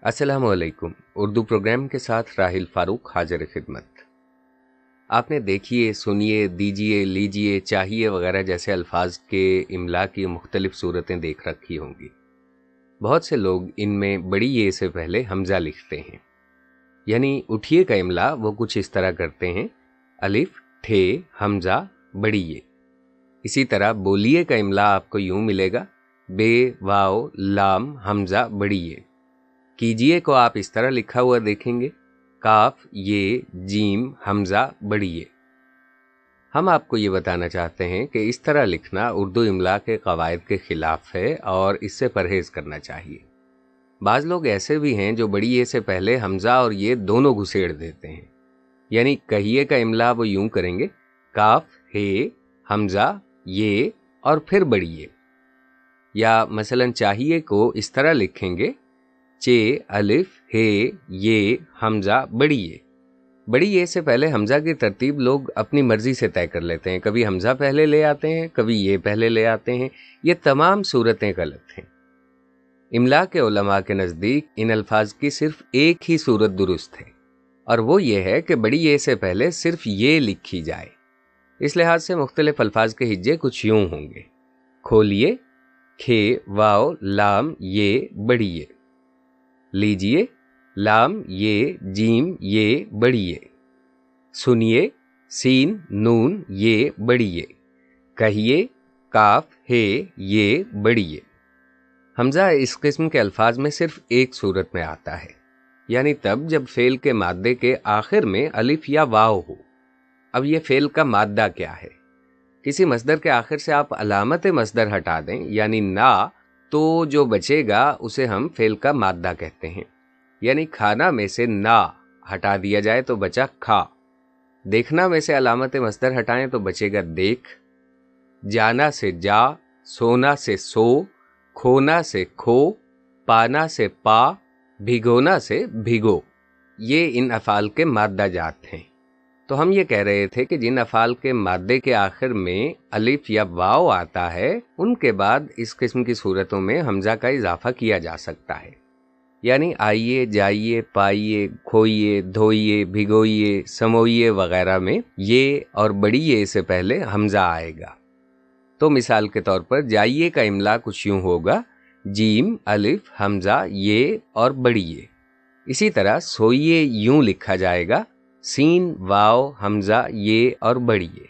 अस्सलाम वालेकुम। उर्दू प्रोग्राम के साथ राहिल फारूक हाजिर खिदमत। आपने देखिए, सुनिए, दीजिए, लीजिए, चाहिए वगैरह जैसे अल्फाज के इमला की मुख्तलिफ सूरतें देख रखी होंगी। बहुत से लोग इनमें बड़ी ये से पहले हमज़ा लिखते हैं। यानी उठिए का इमला वो कुछ इस तरह करते हैं, अलिफ, ठे, हमज़ा, बड़ी ये। इसी तरह बोलिए का इमला आपको यूं मिलेगा, बे, वाओ, लाम, हमज़ा, बड़ी ये। कीजिए को आप इस तरह लिखा हुआ देखेंगे, काफ, ये, जीम, हमजा, बड़ी ये। हम आपको ये बताना चाहते हैं कि इस तरह लिखना उर्दू इमला के कवायद के खिलाफ है और इससे परहेज करना चाहिए। बाज़ लोग ऐसे भी हैं जो बड़ी ये से पहले हमजा और ये दोनों घुसेड़ देते हैं। यानी कहिए का इमला वो यूं करेंगे, काफ, हे, हमजा, ये और फिर बड़ी ये। या मसलन चाहिए को इस तरह लिखेंगे, चे, अलिफ, हे, ये, हमजा, बड़ी ये। बड़ी ये से पहले हमजा की तरतीब लोग अपनी मर्जी से तय कर लेते हैं। कभी हमजा पहले ले आते हैं, कभी ये पहले ले आते हैं। ये तमाम सूरतें गलत हैं। इमला के उलमा के नज़दीक इन अल्फाज की सिर्फ एक ही सूरत दुरुस्त है, और वो ये है कि बड़ी ये से पहले सिर्फ ये लिखी जाए। इस लिहाज से मुख्तलिफ अल्फाज के हिज्जे कुछ यूं होंगे, खोलिए, खे, वाओ, लाम, ये, बड़ी ये। लीजिए, लाम, ये, जीम, ये, बड़ी ये। सुनिए, सीन, नून, ये, बड़ी ये। कहिए, काफ, हे, ये, बड़ी ये। हमजा इस किस्म के अल्फाज में सिर्फ एक सूरत में आता है, यानी तब जब फेल के मादे के आखिर में अलिफ या वाव हो। अब ये फेल का मादा क्या है? किसी मसदर के आखिर से आप अलामत मसदर हटा दें, यानी ना, तो जो बचेगा उसे हम फेल का मादा कहते हैं। यानी खाना में से ना हटा दिया जाए तो बचा खा। देखना में से अलामत मसदर हटाएं तो बचेगा देख। जाना से जा, सोना से सो, खोना से खो, पाना से पा, भिगोना से भिगो। ये इन अफ़ाल के मादा जात हैं। तो हम ये कह रहे थे कि जिन अफ़ाल के मादे के आखिर में अलिफ या वाव आता है, उनके बाद इस किस्म की सूरतों में हमजा का इजाफा किया जा सकता है। यानी आइए, जाइए, पाइए, खोइए, धोइए, भिगोइए, समोइए वगैरह में ये और बड़ी ये से पहले हमजा आएगा। तो मिसाल के तौर पर जाइए का इमला कुछ यूं होगा, जीम, अलिफ, हमजा, ये और बड़ी ये। इसी तरह सोइए यूं लिखा जाएगा, सीन, वाव, हमजा, ये और बड़ी ये।